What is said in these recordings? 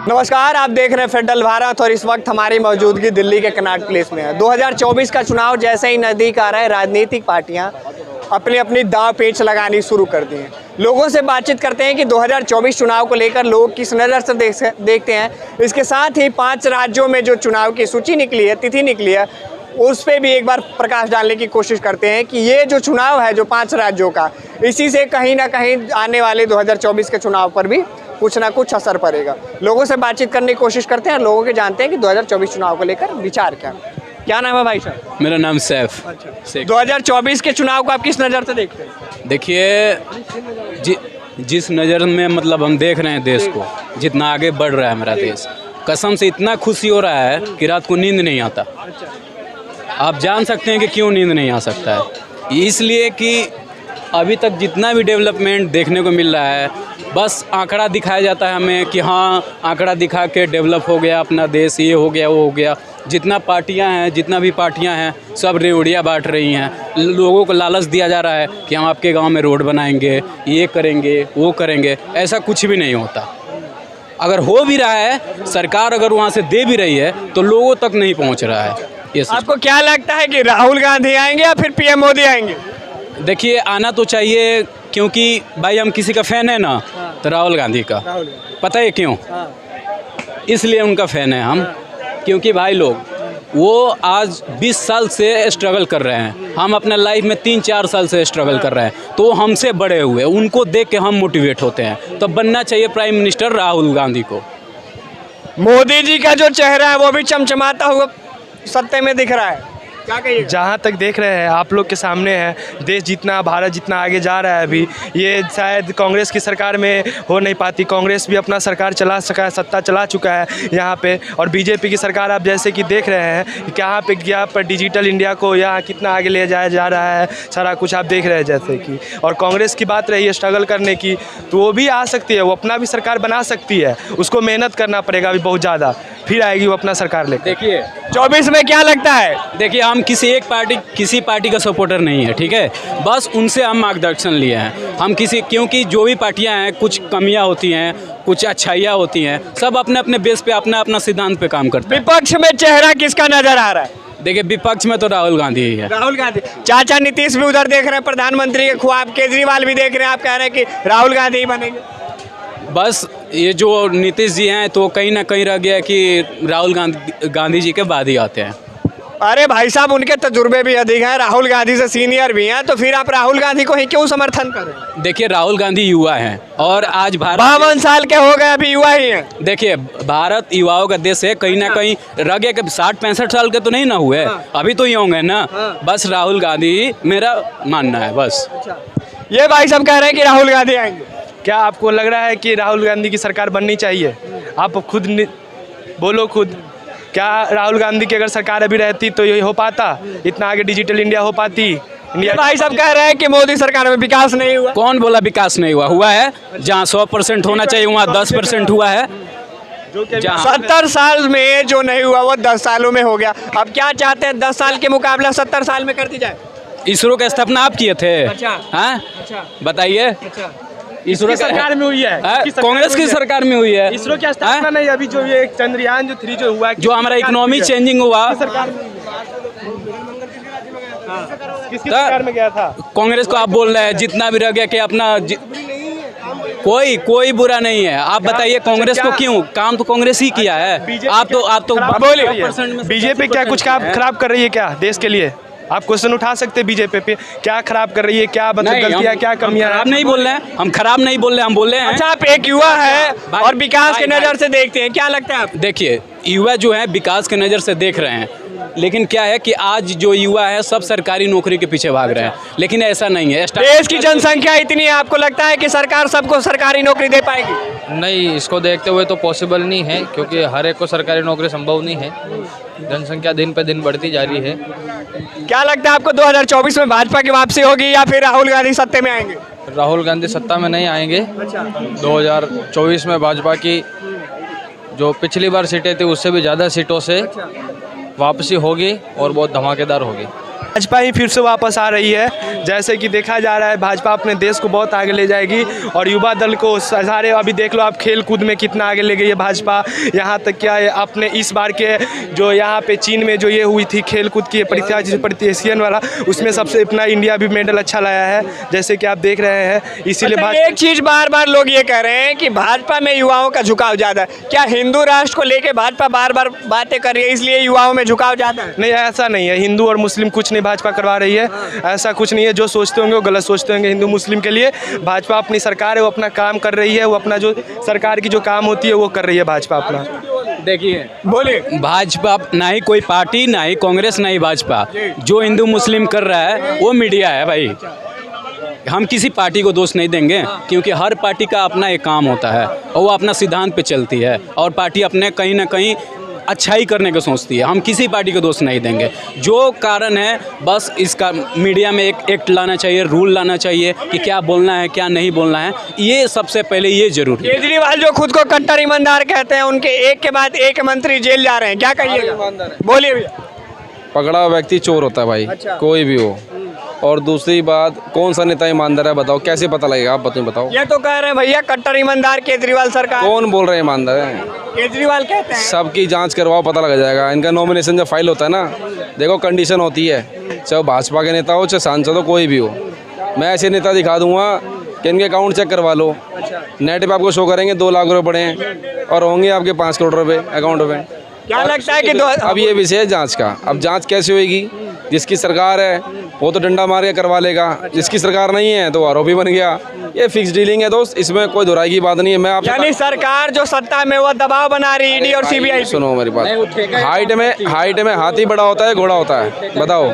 नमस्कार, आप देख रहे हैं फेडरल भारत और इस वक्त हमारी मौजूदगी दिल्ली के कनॉट प्लेस में है। 2024 का चुनाव जैसे ही नज़दीक आ रहा है, राजनीतिक पार्टियां अपनी अपनी दांव पेच लगानी शुरू कर दी हैं। लोगों से बातचीत करते हैं कि 2024 चुनाव को लेकर लोग किस नज़र से देखते हैं। इसके साथ ही 5 राज्यों में जो चुनाव की सूची निकली है, तिथि निकली है, उस पर भी एक बार प्रकाश डालने की कोशिश करते हैं कि ये जो चुनाव है जो 5 राज्यों का, इसी से कहीं ना कहीं आने वाले 2024 के चुनाव पर भी कुछ ना कुछ असर पड़ेगा। लोगों से बातचीत करने की कोशिश करते हैं, लोगों के जानते हैं कि 2024 चुनाव को लेकर विचार क्या नाम है भाई साहब? मेरा नाम सैफ। अच्छा, 2024 के चुनाव को आप किस नज़र से देखते हैं? देखिए, जिस नज़र में मतलब हम देख रहे हैं देश को, जितना आगे बढ़ रहा है मेरा देश, कसम से इतना खुशी हो रहा है कि रात को नींद नहीं आता। आप जान सकते हैं कि क्यों नींद नहीं आ सकता है। इसलिए कि अभी तक जितना भी डेवलपमेंट देखने को मिल रहा है, बस आंकड़ा दिखाया जाता है हमें कि हाँ, आंकड़ा दिखा के डेवलप हो गया अपना देश, ये हो गया वो हो गया। जितना भी पार्टियां हैं सब रेवड़ियाँ बांट रही हैं। लोगों को लालच दिया जा रहा है कि हम आपके गांव में रोड बनाएंगे, ये करेंगे, वो करेंगे। ऐसा कुछ भी नहीं होता। अगर हो भी रहा है, सरकार अगर वहाँ से दे भी रही है तो लोगों तक नहीं पहुँच रहा है। ये आपको क्या लगता है कि राहुल गांधी आएंगे या फिर पीएम मोदी आएंगे? देखिए, आना तो चाहिए, क्योंकि भाई हम किसी का फ़ैन है ना, तो राहुल गांधी का। पता है क्यों? इसलिए उनका फ़ैन है हम, क्योंकि भाई लोग वो आज 20 साल से स्ट्रगल कर रहे हैं। हम अपने लाइफ में 3-4 साल से स्ट्रगल कर रहे हैं, तो हमसे बड़े हुए, उनको देख के हम मोटिवेट होते हैं। तो बनना चाहिए प्राइम मिनिस्टर राहुल गांधी को। मोदी जी का जो चेहरा है वो भी चमचमाता हुआ सत्ते में दिख रहा है, क्या कहिए? जहाँ तक देख रहे हैं आप लोग के सामने है, देश जितना, भारत जितना आगे जा रहा है अभी, ये शायद कांग्रेस की सरकार में हो नहीं पाती। कांग्रेस भी अपना सरकार चला सका है, सत्ता चला चुका है यहाँ पे। और बीजेपी की सरकार आप जैसे कि देख रहे हैं कि कहाँ पे यहाँ पर डिजिटल इंडिया को यहाँ कितना आगे ले जाया जा रहा है, सारा कुछ आप देख रहे हैं जैसे कि। और कांग्रेस की बात रही है स्ट्रगल करने की, तो वो भी आ सकती है, वो अपना भी सरकार बना सकती है। उसको मेहनत करना पड़ेगा अभी बहुत ज़्यादा, फिर आएगी वो अपना सरकार लेकर। देखिए 24 में क्या लगता है? देखिए, हम किसी पार्टी का सपोर्टर नहीं है, ठीक है। बस उनसे हम मार्गदर्शन लिए हैं। हम क्योंकि जो भी पार्टियां हैं, कुछ कमियां होती हैं, कुछ अच्छाइयां होती हैं, सब अपने अपने बेस पे अपना सिद्धांत पे काम करते हैं। विपक्ष में चेहरा किसका नजर आ रहा है? देखिए, विपक्ष में तो राहुल गांधी ही है। राहुल गांधी। चाचा नीतीश भी उधर देख रहे हैं, प्रधानमंत्री के ख्वाब, केजरीवाल भी देख रहे हैं, आप कह रहे हैं कि राहुल गांधी ही बनेंगे। बस ये जो नीतीश जी हैं तो कहीं ना कहीं रह गया कि राहुल गांधी जी के बाद ही आते हैं। अरे भाई साहब, उनके तजुर्बे भी अधिक हैं, राहुल गांधी से सीनियर भी हैं, तो फिर आप राहुल गांधी को ही क्यों समर्थन करें? देखिए, राहुल गांधी युवा हैं और आज भारत 52 साल के हो गए, अभी युवा ही हैं। देखिए, भारत युवाओं का देश है। कहीं ना कहीं रह गया कि 60-65 साल के तो नहीं ना हुए, अभी तो यंग है ना। बस राहुल गांधी मेरा मानना है बस। ये भाई साहब कह रहे हैं कि राहुल गांधी आएंगे। क्या आपको लग रहा है कि राहुल गांधी की सरकार बननी चाहिए? आप खुद बोलो खुद, क्या राहुल गांधी की अगर सरकार अभी रहती तो ये हो पाता? इतना आगे डिजिटल इंडिया हो पाती? इंडिया भाई साहब कह रहे हैं कि मोदी सरकार में विकास नहीं हुआ। कौन बोला विकास नहीं हुआ? हुआ है। जहाँ 100% होना चाहिए वहाँ 10% हुआ है। 70 साल में जो नहीं हुआ वो 10 सालों में हो गया। अब क्या चाहते हैं 10 साल के मुकाबला 70 साल में कर दी जाए? इसरो का स्थापना आप किए थे? हाँ, बताइए। इसरो की सरकार में हुई है, कांग्रेस की सरकार में हुई है। इसरो की स्थापना नहीं, अभी जो ये चंद्रयान जो 3 जो हुआ, जो हमारा इकोनॉमी चेंजिंग हुआ, किसकी सरकार में गया था? कांग्रेस को आप बोल रहे हैं। जितना भी रह गया कि अपना कोई बुरा नहीं है। आप बताइए कांग्रेस को क्यों? काम तो कांग्रेस ही किया है। आप तो बोलिए, बीजेपी क्या कुछ काम खराब कर रही है क्या देश के लिए? आप क्वेश्चन उठा सकते हैं बीजेपी पे, क्या खराब कर रही है, क्या मतलब गलतियां, क्या कमियां? खराब नहीं बोल रहे हैं, हम खराब नहीं बोल रहे हैं, हम बोल रहे हैं। अच्छा, आप एक युवा है और विकास के नज़र से देखते हैं, क्या लगता है आप? देखिए, युवा जो है विकास के नज़र से देख रहे हैं, लेकिन क्या है कि आज जो युवा है सब सरकारी नौकरी के पीछे भाग रहे हैं, लेकिन ऐसा नहीं है। देश की जनसंख्या इतनी है, आपको लगता है कि सरकार सबको सरकारी नौकरी दे पाएगी? नहीं, इसको देखते हुए तो पॉसिबल नहीं है, क्योंकि हर एक को सरकारी नौकरी संभव नहीं है। जनसंख्या दिन पे दिन बढ़ती जा रही है। क्या लगता है आपको 2024 में भाजपा की वापसी होगी या फिर राहुल गांधी सत्ते में आएंगे? राहुल गांधी सत्ता में नहीं आएंगे। 2024 में भाजपा की जो पिछली बार सीटें थी उससे भी ज़्यादा सीटों से वापसी होगी और बहुत धमाकेदार होगी। भाजपा ही फिर से वापस आ रही है। जैसे कि देखा जा रहा है भाजपा अपने देश को बहुत आगे ले जाएगी और युवा दल को सारे, अभी देख लो आप खेल कूद में कितना आगे ले गई है भाजपा। यहाँ तक क्या है अपने इस बार के जो यहाँ पे चीन में जो ये हुई थी खेल कूद की परीक्षा एशियन वाला, उसमें सबसे अपना इंडिया भी मेडल अच्छा लाया है, जैसे कि आप देख रहे हैं। इसीलिए एक चीज़ बार बार लोग ये कह रहे हैं कि भाजपा में युवाओं का झुकाव ज़्यादा है। क्या हिंदू राष्ट्र को लेके भाजपा बार बार बातें कर रही है इसलिए युवाओं में झुकाव ज़्यादा है? नहीं, ऐसा नहीं है। हिंदू और मुस्लिम कुछ नहीं भाजपा करवा रही है, ऐसा कुछ नहीं है। जो सोचते होंगे वो गलत सोचते होंगे हिंदू मुस्लिम के लिए। भाजपा अपनी सरकार है, वो अपना काम कर रही है, वो अपना जो सरकार की जो काम होती है वो कर रही है भाजपा अपना। देखिए, बोलिए। भाजपा ना ही कोई पार्टी, ना ही कांग्रेस, ना ही भाजपा। जो हिंदू मुस्लिम कर रहा है वो मीडिया है भाई। हम किसी पार्टी को दोष नहीं देंगे, क्योंकि हर पार्टी का अपना एक काम होता है और वो अपना सिद्धांत पे चलती है, और पार्टी अपने कहीं ना कहीं अच्छाई करने को सोचती है। हम किसी पार्टी को दोष नहीं देंगे। जो कारण है बस इसका मीडिया में एक एक्ट लाना चाहिए, रूल लाना चाहिए कि क्या बोलना है क्या नहीं बोलना है। ये सबसे पहले ये जरूरी है। केजरीवाल जो खुद को कट्टर ईमानदार कहते हैं, उनके एक के बाद एक मंत्री जेल जा रहे हैं, क्या कहिएगा? बोलिए भैया। पकड़ा हुआ व्यक्ति चोर होता है भाई, कोई भी हो। और दूसरी बात, कौन सा नेता ईमानदार है बताओ, कैसे पता लगेगा? आप बताओ। ये तो कह रहे हैं भैया कट्टर ईमानदार केजरीवाल सरकार। कौन बोल रहे हैं ईमानदार है? केजरीवाल कहते हैं। सबकी जांच करवाओ, पता लग जाएगा। इनका नॉमिनेशन जब फाइल होता है ना, देखो कंडीशन होती है, चाहे भाजपा के नेता हो चाहे सांसद हो, कोई भी हो। मैं ऐसे नेता दिखा दूंगा कि इनके अकाउंट चेक करवा लो, नेट पे आपको शो करेंगे 2 लाख रुपए पड़े हैं और होंगे आपके 5 करोड़ रुपए अकाउंट में। क्या लगता है कि अब ये विषय है जांच का। अब जांच कैसे होगी? जिसकी सरकार है वो तो डंडा मार के करवा लेगा, जिसकी सरकार नहीं है तो आरोपी बन गया। ये फिक्स डीलिंग है दोस्त, इसमें कोई दुराई की बात नहीं है। मैं यानी सरकार जो सत्ता में वो दबाव बना रही है ईडी और सीबीआई। सुनो मेरी बात, हाइट में हाथी बड़ा होता है घोड़ा होता है? बताओ।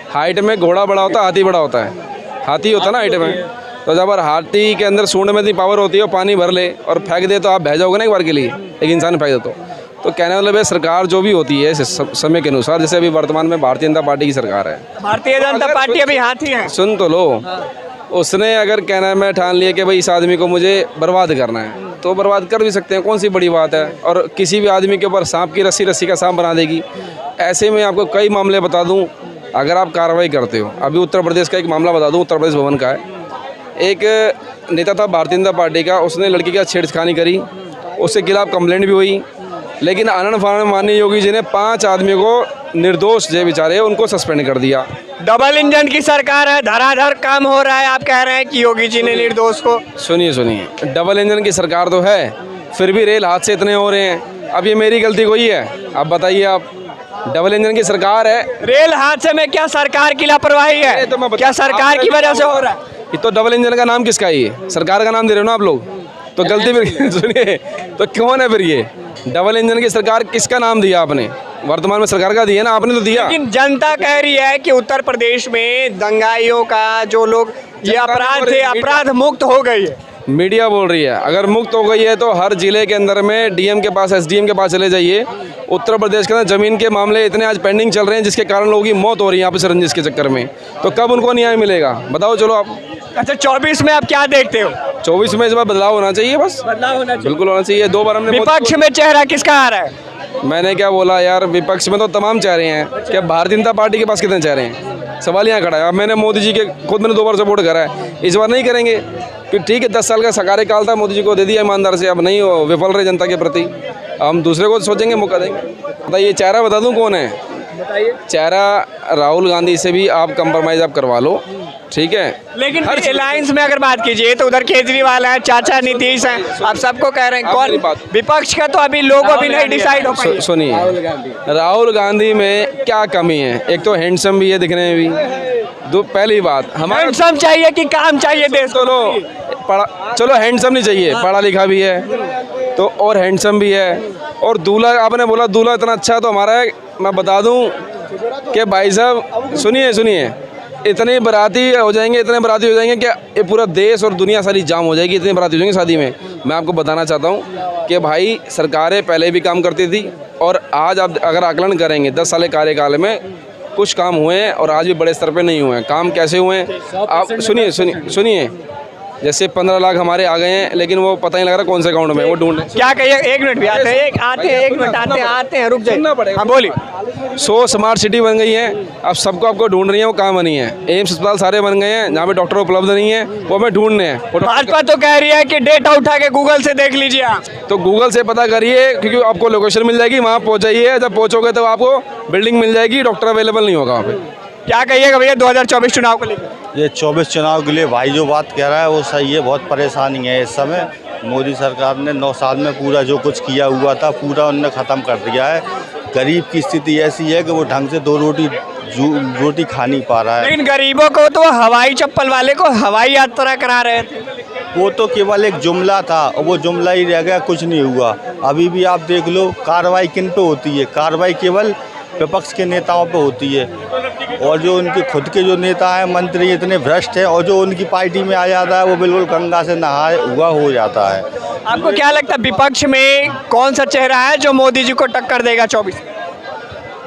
हाइट में घोड़ा बड़ा होता है, हाथी बड़ा होता है? हाथी होता है ना हाइट में। तो जब हाथी के अंदर सूंड में इतनी पावर होती है, पानी भर ले और फेंक दे तो आप बह जाओगे ना एक बार के लिए, एक इंसान फेंक दे तो कहने मतलब है सरकार जो भी होती है समय के अनुसार, जैसे अभी वर्तमान में भारतीय जनता पार्टी की सरकार है। भारतीय जनता पार्टी अभी हाथी है। सुन तो लो, उसने अगर कहना मैं ठान लिया कि भाई इस आदमी को मुझे बर्बाद करना है तो बर्बाद कर भी सकते हैं, कौन सी बड़ी बात है। और किसी भी आदमी के ऊपर सांप की रस्सी का सांप बना देगी। ऐसे में आपको कई मामले बता दूं, अगर आप कार्रवाई करते हो। अभी उत्तर प्रदेश का एक मामला बता दूं, उत्तर प्रदेश भवन का है। एक नेता था भारतीय जनता पार्टी का, उसने लड़की का छेड़खानी करी, उसके खिलाफ कंप्लेंट भी हुई, लेकिन आनंद फानंद माननीय योगी जी ने 5 आदमियों को निर्दोष जो बेचारे उनको सस्पेंड कर दिया। डबल इंजन की सरकार है, धराधर काम हो रहा है, आप कह रहे हैं कि योगी जी ने निर्दोष को। सुनिए, डबल इंजन की सरकार तो है, फिर भी रेल हादसे इतने हो रहे हैं। अब ये मेरी गलती कोई है? आप बताइए। आप डबल इंजन की सरकार है, रेल हादसे में क्या सरकार की लापरवाही है? तो क्या सरकार की वजह से हो रहा है? ये तो डबल इंजन का नाम किसका है? ये सरकार का नाम दे रहे हो ना आप लोग, तो गलती फिर सुनिए, तो कौन है फिर ये? डबल इंजन की सरकार किसका नाम दिया आपने? वर्तमान में सरकार का दिया ना, आपने तो दिया। लेकिन जनता कह रही है कि उत्तर प्रदेश में दंगाइयों का जो लोग ये अपराध थे, अपराध मुक्त हो गई है। मीडिया बोल रही है। अगर मुक्त हो गई है तो हर जिले के अंदर में डीएम के पास, एसडीएम के पास चले जाइए। उत्तर प्रदेश के अंदर जमीन के मामले इतने आज पेंडिंग चल रहे हैं जिसके कारण लोगों की मौत हो रही है आपस रंजिश के चक्कर में। तो कब उनको न्याय मिलेगा बताओ? चलो आप। अच्छा, 24 में आप क्या देखते हो? 24 में इस बार बदलाव होना चाहिए, बस बदलाव होना चाहिए, बिल्कुल होना चाहिए। 2 बार हमने विपक्ष में चेहरा किसका आ रहा है? मैंने क्या बोला यार, विपक्ष में तो तमाम चेहरे हैं। क्या भारतीय जनता पार्टी के पास कितने चेहरे हैं? सवाल यहाँ खड़ा है। अब मैंने मोदी जी के खुद मैंने 2 बार सपोर्ट करा है, इस बार नहीं करेंगे कि ठीक है 10 साल का कार्यकाल था, मोदी जी को दे दिया ईमानदार से, अब नहीं हो विफल रहे जनता के प्रति, हम दूसरे को सोचेंगे, मौका देंगे। बताइए चेहरा बता दूं कौन है? चेहरा राहुल गांधी से भी आप कंप्रोमाइज आप करवा लो, ठीक है। लेकिन हर अलायंस में अगर बात कीजिए तो उधर केजरीवाल है, चाचा नीतीश हैं, आप सबको कह रहे हैं कौन विपक्ष का, तो अभी लोगों भी नहीं डिसाइड हो पाए। सुनिए, राहुल गांधी में क्या कमी है? एक तो हैंडसम भी है दिखने में भी। पहली बात, हमारा हैंडसम चाहिए कि काम चाहिए देश को? चलो हैंडसम नहीं चाहिए, पढ़ा लिखा भी है तो, और हैंडसम भी है। और दूल्हा, आपने बोला दूल्हा इतना अच्छा तो हमारा है। मैं बता दूं कि भाई साहब सुनिए, इतने बाराती हो जाएंगे कि ये पूरा देश और दुनिया सारी जाम हो जाएगी, इतने बाराती हो जाएंगे शादी में। मैं आपको बताना चाहता हूँ कि भाई सरकारें पहले भी काम करती थी और आज आप अगर आकलन करेंगे 10 साल कार्यकाल में कुछ काम हुए हैं और आज भी बड़े स्तर पे नहीं हुए हैं। काम कैसे हुए हैं आप सुनिए, जैसे 15 लाख हमारे आ गए हैं, लेकिन वो पता नहीं लग रहा कौन से अकाउंट में, वो ढूंढ रहे हैं। क्या कहिए, एक मिनट भी आते हैं, एक मिनट आते हैं, रुक जाइए। हाँ बोलिए। 100 स्मार्ट सिटी बन गई है, अब सबको आपको ढूंढ रही है, वो कहाँ बनी है। एम्स अस्पताल सारे बन गए हैं, जहाँ पे डॉक्टर उपलब्ध नहीं है, वो हमें ढूंढने हैं। भाजपा तो कह रही है कि डेटा उठा के गूगल से देख लीजिए आप। तो गूगल से पता करिए, क्योंकि आपको लोकेशन मिल जाएगी, वहाँ पहुँच जाइए। जब पहुँचोगे तो आपको बिल्डिंग मिल जाएगी, डॉक्टर अवेलेबल नहीं होगा वहाँ पे। क्या कहिएगा भैया 2024 चुनाव को लेकर? ये 24 चुनाव के लिए भाई जो बात कह रहा है वो सही है। बहुत परेशानी है इस समय। मोदी सरकार ने 9 साल में पूरा जो कुछ किया हुआ था पूरा उनने ख़त्म कर दिया है। गरीब की स्थिति ऐसी है कि वो ढंग से 2 रोटी खा नहीं पा रहा है। लेकिन गरीबों को तो हवाई चप्पल वाले को हवाई यात्रा करा रहे थे। वो तो केवल एक जुमला था और वो जुमला ही रह गया, कुछ नहीं हुआ। अभी भी आप देख लो, कार्रवाई किन पे होती है? कार्रवाई केवल विपक्ष के नेताओं पे होती है, और जो उनके खुद के जो नेता हैं, मंत्री इतने भ्रष्ट हैं, और जो उनकी पार्टी में आ जाता है वो बिल्कुल गंगा से नहाए हुआ हो जाता है। आपको क्या लगता है विपक्ष में कौन सा चेहरा है जो मोदी जी को टक्कर देगा 24?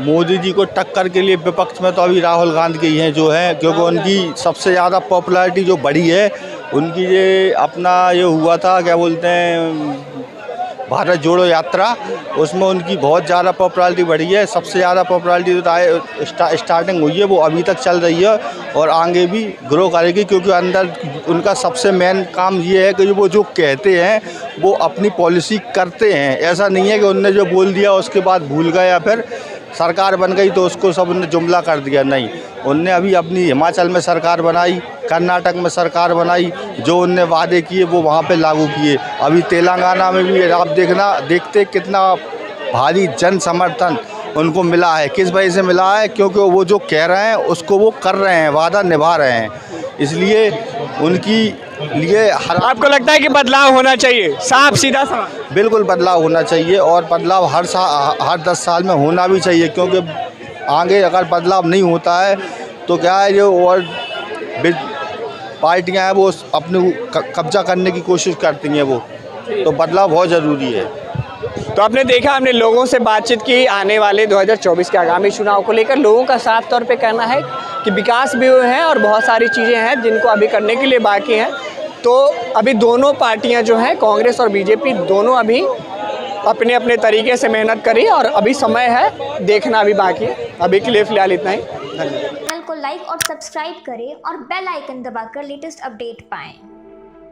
मोदी जी को टक्कर के लिए विपक्ष में तो अभी राहुल गांधी ही हैं जो हैं, क्योंकि उनकी सबसे ज़्यादा पॉपुलैरिटी जो बढ़ी है उनकी ये अपना ये हुआ था, क्या बोलते हैं, भारत जोड़ो यात्रा, उसमें उनकी बहुत ज़्यादा पॉपुलैरिटी बढ़ी है। सबसे ज़्यादा पॉपुलैरिटी तो स्टार्टिंग हुई है, वो अभी तक चल रही है और आगे भी ग्रो करेगी, क्योंकि अंदर उनका सबसे मेन काम ये है कि वो जो कहते हैं वो अपनी पॉलिसी करते हैं। ऐसा नहीं है कि उनने जो बोल दिया उसके बाद भूल गए या फिर सरकार बन गई तो उसको सब उन्होंने जुमला कर दिया। नहीं, उनने अभी अपनी हिमाचल में सरकार बनाई, कर्नाटक में सरकार बनाई, जो उनने वादे किए वो वहाँ पे लागू किए। अभी तेलंगाना में भी आप देखते कितना भारी जन समर्थन उनको मिला है। किस वजह से मिला है? क्योंकि वो जो कह रहे हैं उसको वो कर रहे हैं, वादा निभा रहे हैं। इसलिए उनकी लिए आपको लगता है कि बदलाव होना चाहिए? साफ सीधा सवाल। बिल्कुल बदलाव होना चाहिए, और बदलाव हर 10 साल में होना भी चाहिए, क्योंकि आगे अगर बदलाव नहीं होता है तो क्या है, जो और पार्टियां हैं वो अपने कब्जा करने की कोशिश करती हैं। वो तो बदलाव बहुत ज़रूरी है। तो आपने देखा, हमने लोगों से बातचीत की आने वाले 2024 के आगामी चुनाव को लेकर। लोगों का साफ तौर पे कहना है कि विकास भी हुए हैं और बहुत सारी चीज़ें हैं जिनको अभी करने के लिए बाकी हैं। तो अभी दोनों पार्टियां जो हैं, कांग्रेस और बीजेपी, दोनों अभी अपने अपने तरीके से मेहनत करी और अभी समय है, देखना अभी बाकी है। अभी के लिए फ़िलहाल इतना ही। धन्यवाद। चैनल को लाइक और सब्सक्राइब करें और बेल आइकन दबाकर लेटेस्ट अपडेट पाएं।